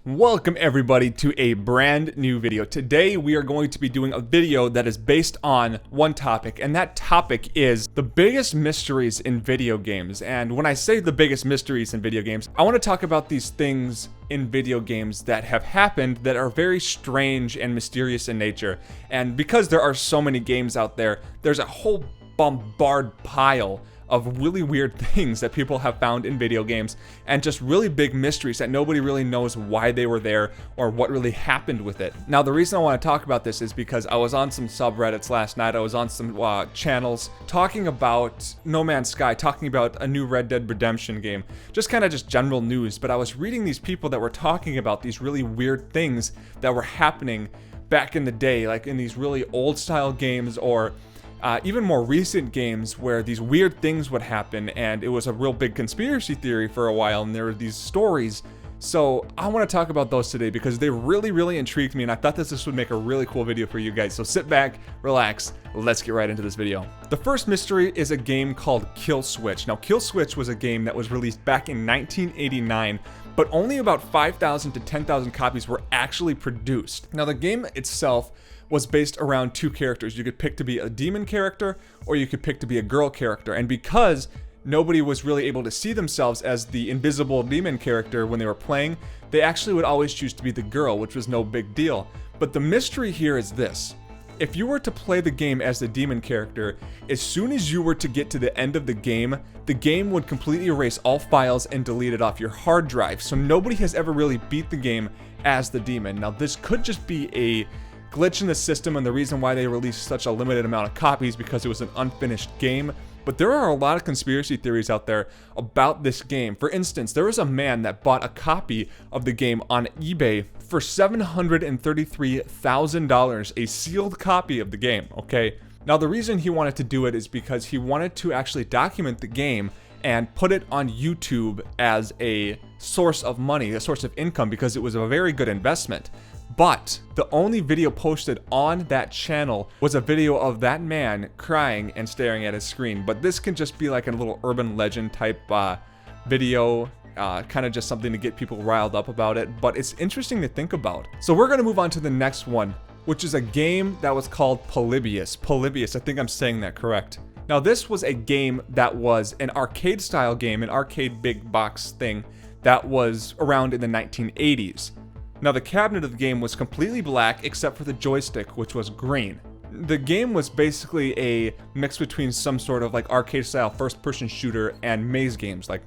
Welcome everybody to a brand new video. Today we are going to be doing a video that is based on one topic, and that topic is the biggest mysteries in video games. And when I say the biggest mysteries in video games, I want to talk about these things in video games that have happened that are very strange and mysterious in nature. And because there are so many games out there, there's a whole bombard pile of really weird things that people have found in video games and just really big mysteries that nobody really knows why they were there or what really happened with it. Now, the reason I want to talk about this is because I was on some subreddits last night. I was on some channels talking about No Man's Sky, talking about a new Red Dead Redemption game, just general news. But I was reading these people that were talking about these really weird things that were happening back in the day, like in these really old style games or even more recent games where these weird things would happen, and it was a real big conspiracy theory for a while, and there were these stories. So I want to talk about those today because they really intrigued me, and I thought this would make a really cool video for you guys. So sit back, relax, let's get right into this video. The first mystery is a game called Kill Switch. Now, Kill Switch was a game that was released back in 1989, but only about 5,000 to 10,000 copies were actually produced. Now, the game itself was based around two characters. You could pick to be a demon character, or you could pick to be a girl character. And because nobody was really able to see themselves as the invisible demon character when they were playing, they actually would always choose to be the girl, which was no big deal. But the mystery here is this. If you were to play the game as the demon character, as soon as you were to get to the end of the game would completely erase all files and delete it off your hard drive. So nobody has ever really beat the game as the demon. Now, this could just be a glitch in the system, and the reason why they released such a limited amount of copies because it was an unfinished game. But there are a lot of conspiracy theories out there about this game. For instance, there was a man that bought a copy of the game on eBay for $733,000, a sealed copy of the game, okay? Now, the reason he wanted to do it is because he wanted to actually document the game and put it on YouTube as a source of money, a source of income, because it was a very good investment. But the only video posted on that channel was a video of that man crying and staring at his screen. But this can just be like a little urban legend type video, kind of just something to get people riled up about it. But it's interesting to think about. So we're going to move on to the next one, which is a game that was called Polybius. Polybius, I think I'm saying that correct. Now, this was a game that was an arcade style game, an arcade big box thing that was around in the 1980s. Now, the cabinet of the game was completely black except for the joystick, which was green. The game was basically a mix between some sort of like arcade style first person shooter and maze games like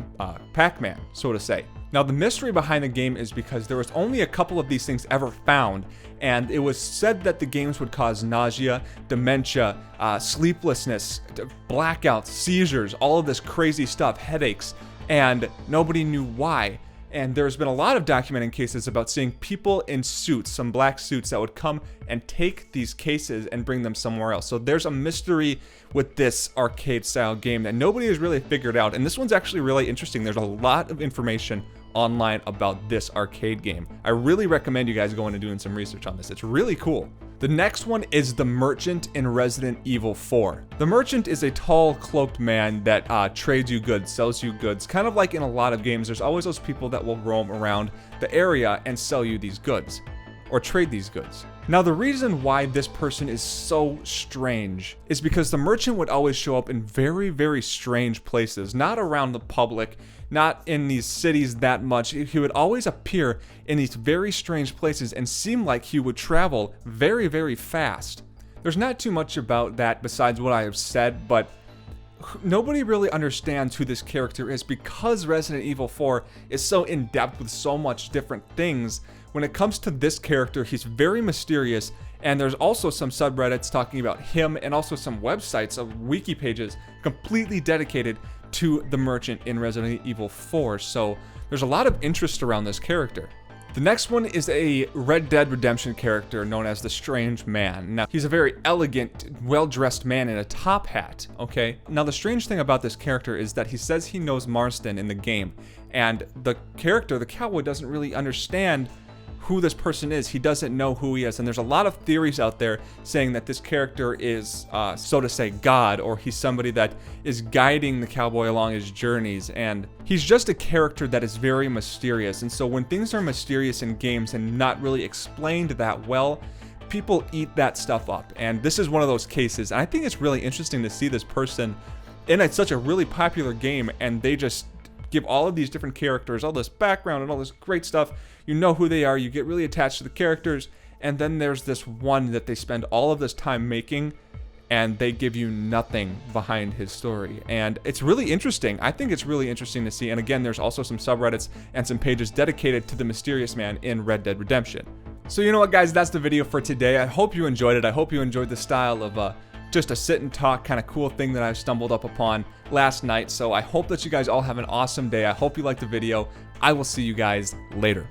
Pac-Man, so to say. Now, the mystery behind the game is because there was only a couple of these things ever found, and it was said that the games would cause nausea, dementia, sleeplessness, blackouts, seizures, all of this crazy stuff, headaches, and nobody knew why. And there's been a lot of documenting cases about seeing people in suits, some black suits, that would come and take these cases and bring them somewhere else. So there's a mystery with this arcade style game that nobody has really figured out. And this one's actually really interesting. There's a lot of information online about this arcade game. I really recommend you guys going and doing some research on this. It's really cool. The next one is the Merchant in Resident Evil 4. The Merchant is a tall, cloaked man that trades you goods, sells you goods. Kind of like in a lot of games, there's always those people that will roam around the area and sell you these goods, or trade these goods. Now, the reason why this person is so strange is because the merchant would always show up in very strange places, not around the public, not in these cities that much. He would always appear in these very strange places and seem like he would travel very fast. There's not too much about that besides what I have said, but nobody really understands who this character is because Resident Evil 4 is so in-depth with so much different things. When it comes to this character, he's very mysterious, and there's also some subreddits talking about him and also some websites of wiki pages completely dedicated to the Merchant in Resident Evil 4, so there's a lot of interest around this character. The next one is a Red Dead Redemption character known as the Strange Man. Now, he's a very elegant, well-dressed man in a top hat, okay? Now, the strange thing about this character is that he says he knows Marston in the game, and the character, the cowboy, doesn't really understand who this person is. He doesn't know who he is. And there's a lot of theories out there saying that this character is, so to say, God, or he's somebody that is guiding the cowboy along his journeys. And he's just a character that is very mysterious. And so when things are mysterious in games and not really explained that well, people eat that stuff up. And this is one of those cases. And I think it's really interesting to see this person in such a really popular game, and they just give all of these different characters all this background and all this great stuff. You know who they are, you get really attached to the characters, and then there's this one that they spend all of this time making, and they give you nothing behind his story. And it's really interesting. I think it's really interesting to see. And again, there's also some subreddits and some pages dedicated to the mysterious man in Red Dead Redemption. So you know what, guys, that's the video for today. I hope you enjoyed it. I hope you enjoyed the style of just a sit and talk kind of cool thing that I stumbled up upon last night. So I hope that you guys all have an awesome day. I hope you liked the video. I will see you guys later.